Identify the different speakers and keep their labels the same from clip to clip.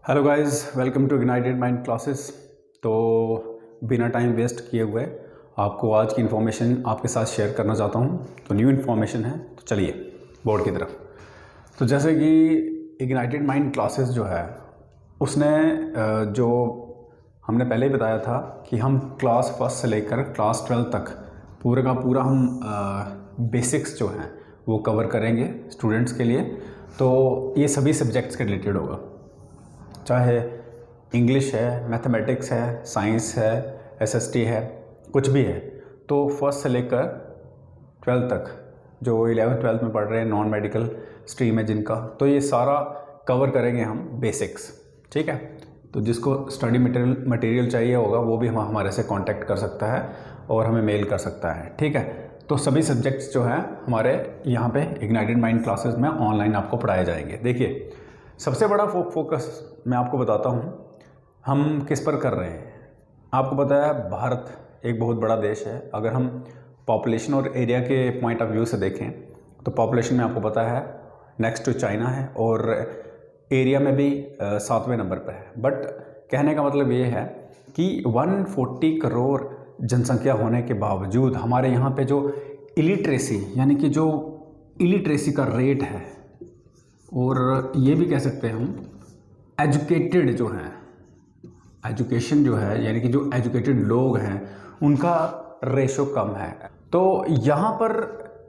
Speaker 1: Hello guys, welcome to ignited mind classes. तो बिना time waste किए हुए आपको आज की इन्फॉर्मेशन आपके साथ शेयर करना चाहता हूँ। तो न्यू इन्फॉर्मेशन है, तो चलिए बोर्ड की तरफ। तो जैसे कि इग्नाइटेड माइंड क्लासेस जो है उसने जो हमने पहले ही बताया था कि हम क्लास फर्स्ट से लेकर क्लास 12 तक पूरे का पूरा हम बेसिक्स जो हैं वो कवर करेंगे स्टूडेंट्स के लिए। तो ये सभी सब्जेक्ट्स के रिलेटेड होगा, चाहे इंग्लिश है, मैथमेटिक्स है, साइंस है, एसएसटी है, कुछ भी है। तो फर्स्ट से लेकर 12 तक जो 11th-12th में पढ़ रहे हैं, नॉन मेडिकल स्ट्रीम है जिनका, तो ये सारा कवर करेंगे हम बेसिक्स। ठीक है, तो जिसको स्टडी मटेरियल चाहिए होगा वो भी हम हमारे से कांटेक्ट कर सकता है और हमें मेल कर सकता है। ठीक है, तो सभी सब्जेक्ट्स जो हैं हमारे यहाँ पे इग्नाइटेड माइंड क्लासेस में ऑनलाइन आपको पढ़ाए जाएंगे। देखिए, सबसे बड़ा फोकस मैं आपको बताता हूँ हम किस पर कर रहे हैं। आपको पता है भारत एक बहुत बड़ा देश है। अगर हम पॉपुलेशन और एरिया के पॉइंट ऑफ व्यू से देखें तो पॉपुलेशन में आपको पता है नेक्स्ट टू चाइना है और एरिया में भी 7वें नंबर पर है। बट कहने का मतलब ये है कि 140 करोड़ जनसंख्या होने के बावजूद हमारे यहाँ पे जो इलिटरेसी यानी कि जो इलिटरेसी का रेट है, और ये भी कह सकते हैं हम एजुकेटेड जो हैं, एजुकेशन जो है यानी कि जो एजुकेटेड लोग हैं उनका रेशो कम है। तो यहाँ पर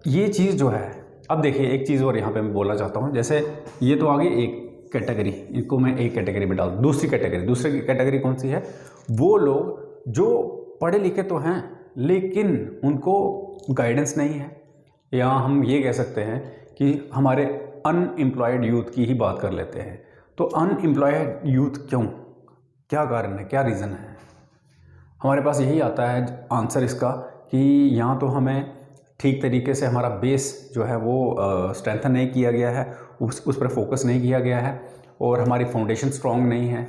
Speaker 1: ये चीज़ जो है, अब देखिए एक चीज़ और यहाँ पे मैं बोलना चाहता हूँ। जैसे ये तो आगे एक कैटेगरी, इनको मैं एक कैटेगरी में डाल दूँ। दूसरी कैटेगरी कौन सी है? वो लोग जो पढ़े लिखे तो हैं लेकिन उनको गाइडेंस नहीं है, या हम ये कह सकते हैं कि हमारे अनएम्प्लॉयड यूथ की ही बात कर लेते हैं। तो अनएम्प्लॉयड यूथ क्यों, क्या कारण है, क्या रीज़न है? हमारे पास यही आता है आंसर इसका कि यहाँ तो हमें ठीक तरीके से हमारा बेस जो है वो स्ट्रेंथन नहीं किया गया है, उस पर फोकस नहीं किया गया है और हमारी फाउंडेशन स्ट्रॉन्ग नहीं है।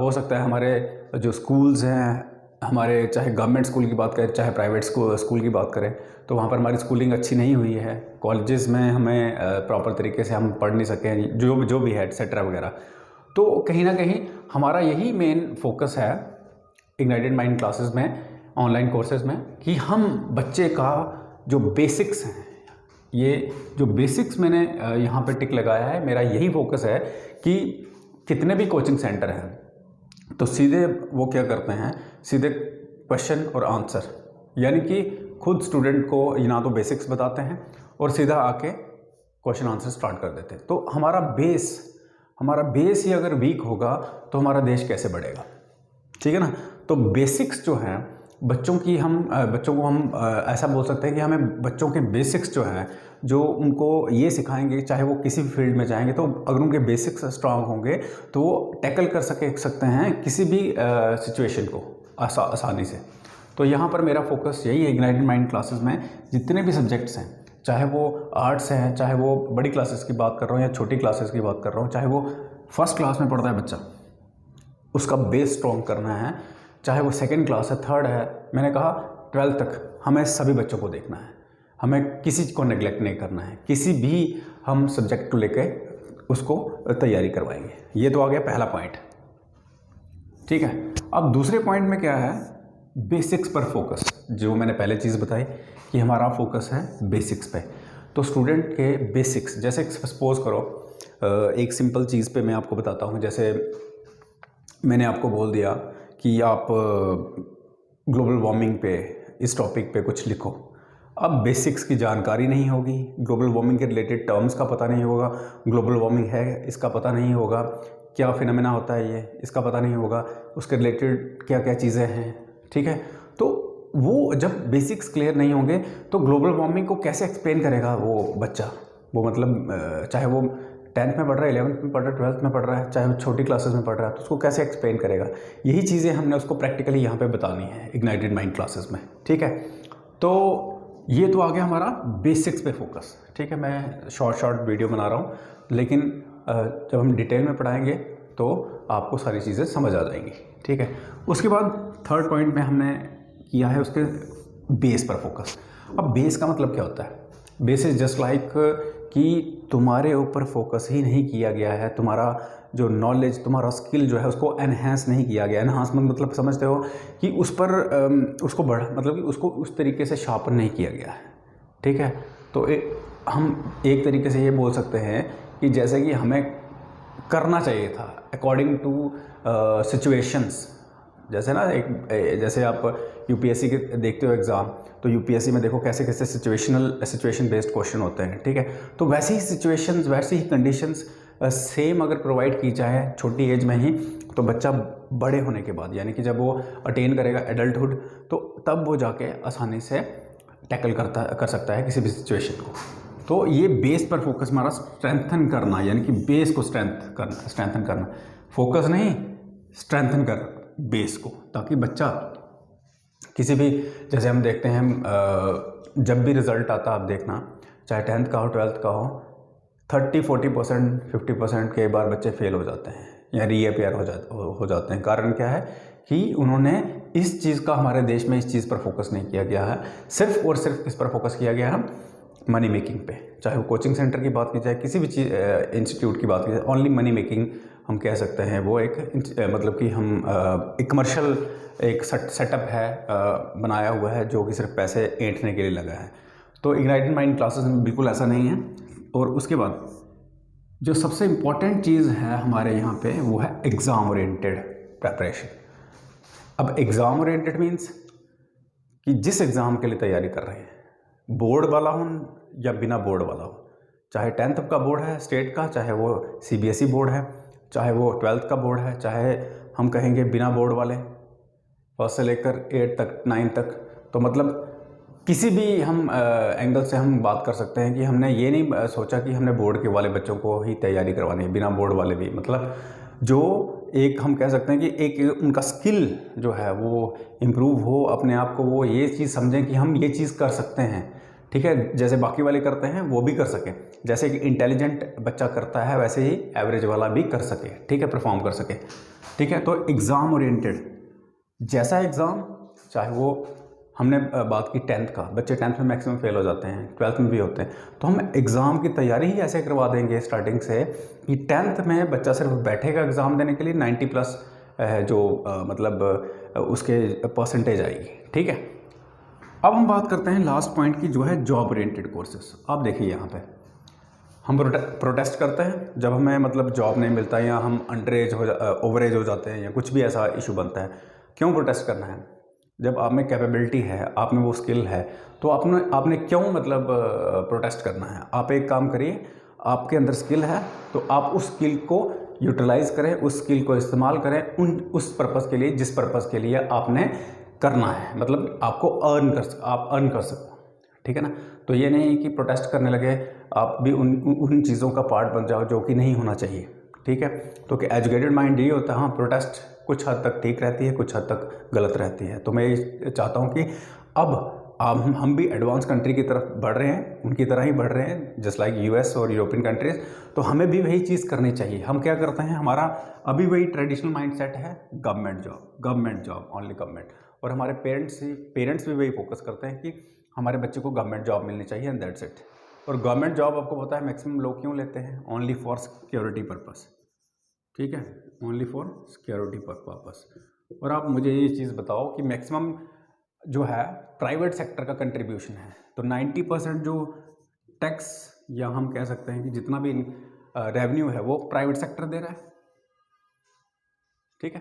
Speaker 1: हो सकता है हमारे जो स्कूल्स हैं, हमारे चाहे गवर्नमेंट स्कूल की बात करें चाहे प्राइवेट स्कूल की बात करें, तो वहाँ पर हमारी स्कूलिंग अच्छी नहीं हुई है। कॉलेजेस में हमें प्रॉपर तरीके से हम पढ़ नहीं सके, जो भी है एटसेट्रा वगैरह। तो कहीं ना कहीं हमारा यही मेन फोकस है इग्नाइटेड माइंड क्लासेस में, ऑनलाइन कोर्सेज में, कि हम बच्चे का जो बेसिक्स हैं, ये जो बेसिक्स मैंने यहाँ पर टिक लगाया है, मेरा यही फोकस है कि कितने भी कोचिंग सेंटर हैं तो सीधे वो क्या करते हैं, सीधे क्वेश्चन और आंसर, यानी कि खुद स्टूडेंट को ना तो बेसिक्स बताते हैं और सीधा आके क्वेश्चन आंसर स्टार्ट कर देते हैं। तो हमारा बेस ही अगर वीक होगा तो हमारा देश कैसे बढ़ेगा? ठीक है ना। तो बेसिक्स जो हैं बच्चों को हम ऐसा बोल सकते हैं कि हमें बच्चों के बेसिक्स जो हैं, जो उनको ये सिखाएंगे, चाहे वो किसी भी फील्ड में जाएंगे, तो अगर उनके बेसिक्स स्ट्रांग होंगे तो वो टैकल कर सकते हैं किसी भी सिचुएशन को आसानी से। तो यहाँ पर मेरा फोकस यही है इग्नाइटेड माइंड क्लासेस में। जितने भी सब्जेक्ट्स हैं, चाहे वो आर्ट्स हैं, चाहे वो बड़ी क्लासेस की बात कर रहा हूँ या छोटी क्लासेस की बात कर रहा हूँ, चाहे वो फर्स्ट क्लास में पढ़ता है बच्चा, उसका बेस स्ट्रॉन्ग करना है, चाहे वो सेकंड क्लास है, थर्ड है, मैंने कहा 12th तक हमें सभी बच्चों को देखना है, हमें किसी को नेग्लेक्ट नहीं करना है, किसी भी हम सब्जेक्ट को लेके उसको तैयारी करवाएंगे। ये तो आ गया पहला पॉइंट। ठीक है, अब दूसरे पॉइंट में क्या है, बेसिक्स पर फोकस। जो मैंने पहले चीज़ बताई कि हमारा फोकस है बेसिक्स पे। तो स्टूडेंट के बेसिक्स, जैसे सपोज करो एक सिंपल चीज़ पे मैं आपको बताता हूँ। जैसे मैंने आपको बोल दिया कि आप ग्लोबल वार्मिंग पे, इस टॉपिक पे कुछ लिखो। अब बेसिक्स की जानकारी नहीं होगी, ग्लोबल वार्मिंग के रिलेटेड टर्म्स का पता नहीं होगा, ग्लोबल वार्मिंग है इसका पता नहीं होगा, क्या फिनोमेना होता है ये इसका पता नहीं होगा, उसके रिलेटेड क्या क्या चीज़ें हैं। ठीक है, तो वो जब बेसिक्स क्लियर नहीं होंगे तो ग्लोबल वार्मिंग को कैसे एक्सप्लेन करेगा वो बच्चा? वो मतलब चाहे वो 10th में पढ़ रहा है, 11th में पढ़ रहा है, 12th में पढ़ रहा है, चाहे वो छोटी क्लासेस में पढ़ रहा है, तो उसको कैसे एक्सप्लेन करेगा? यही चीज़ें हमने उसको प्रैक्टिकली यहाँ पे बतानी है इग्नाइटेड माइंड क्लासेस में। ठीक है, तो ये तो आ गया हमारा बेसिक्स पे फोकस। ठीक है, मैं शॉर्ट वीडियो बना रहा हूँ, लेकिन जब हम डिटेल में पढ़ाएंगे तो आपको सारी चीज़ें समझ आ जाएंगी। ठीक है, उसके बाद थर्ड पॉइंट में हमने किया है उसके बेस पर फोकस। अब बेस का मतलब क्या होता है? बेस इज जस्ट लाइक कि तुम्हारे ऊपर फोकस ही नहीं किया गया है, तुम्हारा जो नॉलेज, तुम्हारा स्किल जो है उसको एनहेंस नहीं किया गया। एनहांसमेंट मतलब समझते हो कि उस पर उसको बढ़ा, मतलब कि उसको उस तरीके से शार्पन नहीं किया गया है, ठीक है। तो हम एक तरीके से ये बोल सकते हैं कि जैसे कि हमें करना चाहिए था अकॉर्डिंग टू सिचुएशंस। जैसे ना जैसे आप यूपीएससी के देखते हो एग्ज़ाम, तो यूपीएससी में देखो कैसे कैसे सिचुएशन बेस्ड क्वेश्चन होते हैं, ठीक है। तो वैसी ही सिचुएशंस, वैसी ही कंडीशंस सेम अगर प्रोवाइड की जाए छोटी एज में ही, तो बच्चा बड़े होने के बाद, यानी कि जब वो अटेन करेगा एडल्टहुड, तो तब वो जाके आसानी से टैकल कर सकता है किसी भी सिचुएशन को। तो ये बेस पर फोकस हमारा स्ट्रेंथन करना, यानी कि बेस को स्ट्रेंथन करना, फोकस नहीं, स्ट्रेंथन कर बेस को, ताकि बच्चा किसी भी, जैसे हम देखते हैं जब भी रिज़ल्ट आता है, आप देखना चाहे 10th का हो 12th का हो, 30-40% 50% के बार बच्चे फेल हो जाते हैं या रीअपियर हो जाते हैं। कारण क्या है कि उन्होंने इस चीज़ का, हमारे देश में इस चीज़ पर फोकस नहीं किया गया है, सिर्फ और सिर्फ किस पर फोकस किया गया है, मनी मेकिंग पे। चाहे वो कोचिंग सेंटर की बात की जाए, किसी भी चीज़ इंस्टीट्यूट की बात की जाए, ओनली मनी मेकिंग हम कह सकते हैं। वो एक मतलब कि हम एक कमर्शियल एक सेटअप है बनाया हुआ है, जो कि सिर्फ पैसे ऐंठने के लिए लगा है। तो इग्नाइटेड माइंड क्लासेस में बिल्कुल ऐसा नहीं है। और उसके बाद जो सबसे इम्पॉर्टेंट चीज़ है हमारे यहाँ पे, वो है एग्ज़ाम ओरिएंटेड प्रेपरेशन। अब एग्ज़ाम ओरिएंटेड मीन्स कि जिस एग्ज़ाम के लिए तैयारी कर रहे हैं, बोर्ड वाला हो या बिना बोर्ड वाला हो, चाहे 10th का बोर्ड है स्टेट का, चाहे वो सीबीएसई बोर्ड है, चाहे वो 12th का बोर्ड है, चाहे हम कहेंगे बिना बोर्ड वाले, फर्स्ट से लेकर 8 तक 9 तक, तो मतलब किसी भी हम एंगल से हम बात कर सकते हैं कि हमने ये नहीं सोचा कि हमने बोर्ड के वाले बच्चों को ही तैयारी करवानी है, बिना बोर्ड वाले भी, मतलब जो एक हम कह सकते हैं कि एक उनका स्किल जो है वो इम्प्रूव हो, अपने आप को वो ये चीज़ समझें कि हम ये चीज़ कर सकते हैं, ठीक है। जैसे बाकी वाले करते हैं वो भी कर सकें, जैसे कि इंटेलिजेंट बच्चा करता है वैसे ही एवरेज वाला भी कर सके, ठीक है, परफॉर्म कर सके, ठीक है। तो एग्ज़ाम ओरिएंटेड, जैसा एग्ज़ाम, चाहे वो हमने बात की 10th का, बच्चे 10th में मैक्सिमम फेल हो जाते हैं, 12th में भी होते हैं, तो हम एग्ज़ाम की तैयारी ही ऐसे करवा देंगे स्टार्टिंग से कि 10th में बच्चा सिर्फ बैठेगा एग्ज़ाम देने के लिए, 90+ जो मतलब उसके परसेंटेज आएगी, ठीक है। अब हम बात करते हैं लास्ट पॉइंट की, जो है जॉब ओरिएंटेड कोर्सेज। आप देखिए यहाँ पे हम प्रोटेस्ट करते हैं जब हमें मतलब जॉब नहीं मिलता, या हम अंडर एज ओवर एज हो जाते हैं, या कुछ भी ऐसा इशू बनता है। क्यों प्रोटेस्ट करना है? जब आप में कैपेबिलिटी है, आप में वो स्किल है, तो आपने क्यों मतलब प्रोटेस्ट करना है? आप एक काम करिए, आपके अंदर स्किल है तो आप उस स्किल को यूटिलाइज़ करें, उस स्किल को इस्तेमाल करें उस पर्पज़ के लिए जिस पर्पज़ के लिए आपने करना है, मतलब आपको आप अर्न कर सको, ठीक है ना। तो ये नहीं कि प्रोटेस्ट करने लगे आप भी उन चीज़ों का पार्ट बन जाओ जो कि नहीं होना चाहिए, ठीक है। तो कि एजुकेटेड माइंड ये होता है, हाँ प्रोटेस्ट कुछ हद तक ठीक रहती है, कुछ हद तक गलत रहती है। तो मैं ये चाहता हूँ कि अब हम भी एडवांस कंट्री की तरफ बढ़ रहे हैं, उनकी तरह ही बढ़ रहे हैं, जस्ट लाइक यूएस और यूरोपियन कंट्रीज़। तो हमें भी वही चीज़ करनी चाहिए। हम क्या करते हैं, हमारा अभी वही ट्रेडिशनल माइंडसेट है, गवर्नमेंट जॉब ओनली गवर्नमेंट। और हमारे पेरेंट्स भी वही फोकस करते हैं कि हमारे बच्चे को गवर्नमेंट जॉब मिलनी चाहिए एंड दैट्स इट। और गवर्नमेंट जॉब आपको पता है मैक्सिमम लोग क्यों लेते हैं? ओनली फॉर सिक्योरिटी पर्पस, ठीक है, ओनली फॉर सिक्योरिटी पर्पस। और आप मुझे ये चीज़ बताओ कि मैक्सिमम जो है प्राइवेट सेक्टर का कंट्रीब्यूशन है, तो 90% जो टैक्स, या हम कह सकते हैं कि जितना भी रेवेन्यू है वो प्राइवेट सेक्टर दे रहा है, ठीक है।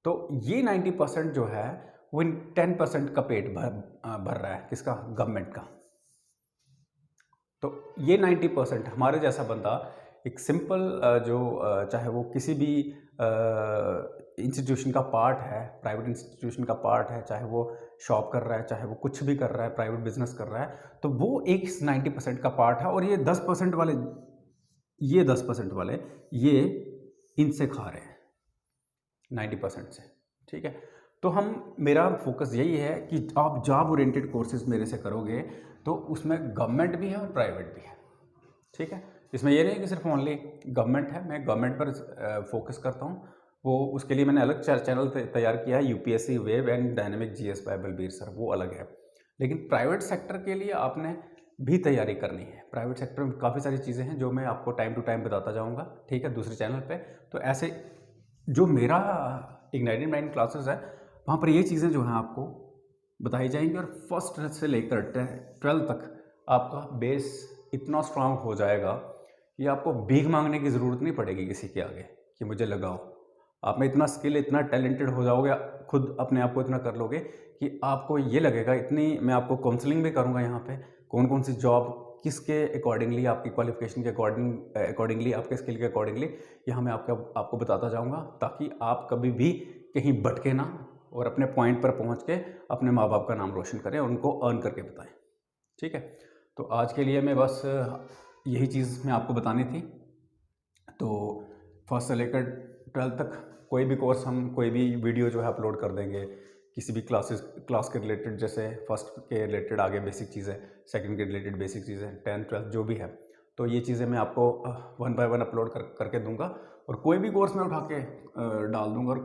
Speaker 1: तो ये 90% जो है वो 10% का पेट भर रहा है, किसका? गवर्नमेंट का। तो ये 90% हमारे जैसा बंदा एक सिंपल जो चाहे वो किसी भी इंस्टीट्यूशन का पार्ट है, प्राइवेट इंस्टीट्यूशन का पार्ट है, चाहे वो शॉप कर रहा है, चाहे वो कुछ भी कर रहा है, प्राइवेट बिजनेस कर रहा है, तो वो एक 90% का पार्ट है। और ये 10% वाले ये इनसे खा रहे हैं 90% से, ठीक है। तो मेरा फोकस यही है कि आप जॉब ओरिएंटेड कोर्सेज मेरे से करोगे तो उसमें गवर्नमेंट भी है और प्राइवेट भी है, ठीक है। इसमें ये नहीं कि सिर्फ ओनली गवर्नमेंट है, मैं गवर्नमेंट पर फोकस करता हूँ। वो उसके लिए मैंने अलग चैनल तैयार किया है, UPSC wave and dynamic GS bye Balbir sir, वो अलग है। लेकिन प्राइवेट सेक्टर के लिए आपने भी तैयारी करनी है। प्राइवेट सेक्टर में काफ़ी सारी चीज़ें हैं जो मैं आपको टाइम टू टाइम बताता जाऊँगा, ठीक है, दूसरे चैनल पे। तो ऐसे जो मेरा इग्नाइटेड माइंड क्लासेस है वहाँ पर ये चीज़ें जो हैं आपको बताई जाएंगी और फर्स्ट से लेकर 12 तक आपका बेस इतना स्ट्रांग हो जाएगा कि आपको भीख मांगने की ज़रूरत नहीं पड़ेगी किसी के आगे कि मुझे लगाओ। आप में इतना स्किल, इतना टैलेंटेड हो जाओगे, खुद अपने आप को इतना कर लोगे कि आपको ये लगेगा इतनी। मैं आपको काउंसलिंग भी करूँगा यहाँ पे, कौन कौन सी जॉब किसके अकॉर्डिंगली, आपकी क्वालिफिकेशन के अकॉर्डिंगली, आपके स्किल के अकॉर्डिंगली यहाँ मैं आपको बताता जाऊँगा, ताकि आप कभी भी कहीं भटके ना और अपने पॉइंट पर पहुँच के अपने माँ बाप का नाम रोशन करें, उनको अर्न करके बताएं। ठीक है, तो आज के लिए मैं बस यही चीज़ मैं आपको बतानी थी। तो फर्स्ट से लेकर 12 तक कोई भी कोर्स, हम कोई भी वीडियो जो है अपलोड कर देंगे किसी भी क्लास के रिलेटेड, जैसे फर्स्ट के रिलेटेड आगे बेसिक चीज़ें, सेकंड के रिलेटेड बेसिक चीज़ें, 10th 12th जो भी है, तो ये चीज़ें मैं आपको 1 बाय 1 अपलोड करके दूंगा। और कोई भी कोर्स मैं उठा के डाल दूंगा, और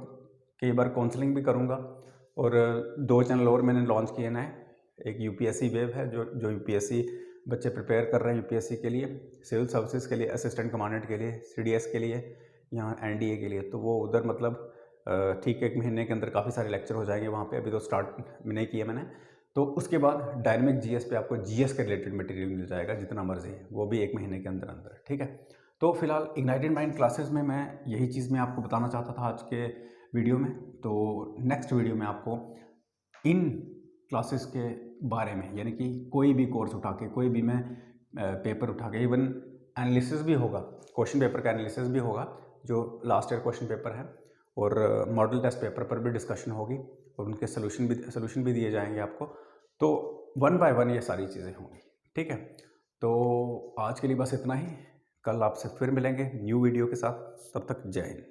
Speaker 1: कई बार काउंसलिंग भी करूंगा। और 2 चैनल और मैंने लॉन्च किए नए। एक यूपीएससी वेब है जो यूपीएससी बच्चे प्रिपेयर कर रहे हैं यूपीएससी के लिए, सिविल सर्विसेज के लिए, असिस्टेंट कमांडेंट के लिए, सीडीएस के लिए, यहाँ एनडीए के लिए। तो वो उधर मतलब ठीक 1 महीने के अंदर काफ़ी सारे लेक्चर हो जाएंगे वहाँ पे। अभी तो स्टार्ट नहीं किया मैंने। तो उसके बाद डायनेमिक जीएस पे आपको जीएस के रिलेटेड मटेरियल मिल जाएगा जितना मर्जी है, वो भी 1 महीने के अंदर अंदर। ठीक है, तो फिलहाल इग्नाइटेड माइंड क्लासेस में मैं यही चीज़ मैं आपको बताना चाहता था आज के वीडियो में। तो नेक्स्ट वीडियो में आपको इन क्लासेस के बारे में, यानी कि कोई भी कोर्स उठा के, कोई भी मैं पेपर उठा के, इवन एनालिसिस भी होगा, क्वेश्चन पेपर का एनालिसिस भी होगा जो लास्ट ईयर क्वेश्चन पेपर है, और मॉडल टेस्ट पेपर पर भी डिस्कशन होगी, और उनके सोल्यूशन भी दिए जाएंगे आपको। तो 1 बाय 1 ये सारी चीज़ें होंगी। ठीक है, तो आज के लिए बस इतना ही। कल आपसे फिर मिलेंगे न्यू वीडियो के साथ। तब तक जय हिंद।